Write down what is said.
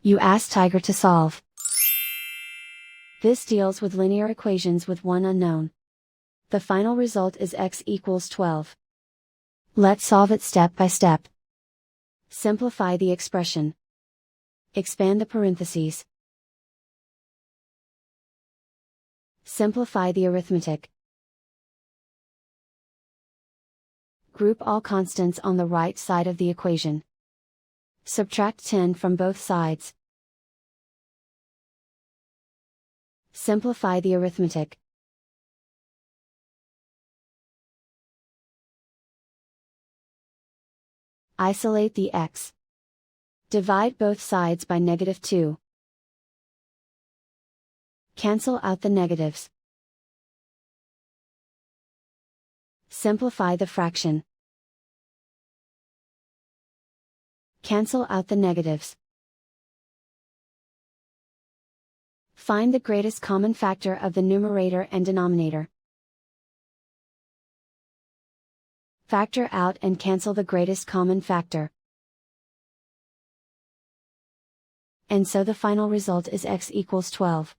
You ask Tiger to solve. This deals with linear equations with one unknown. The final result is x equals 12. Let's solve it step by step. Simplify the expression. Expand the parentheses. Simplify the arithmetic. Group all constants on the right side of the equation. Subtract 10 from both sides. Simplify the arithmetic. Isolate the x. Divide both sides by -2. Cancel out the negatives. Simplify the fraction. Cancel out the negatives. Find the greatest common factor of the numerator and denominator. Factor out and cancel the greatest common factor. And so the final result is x equals 12.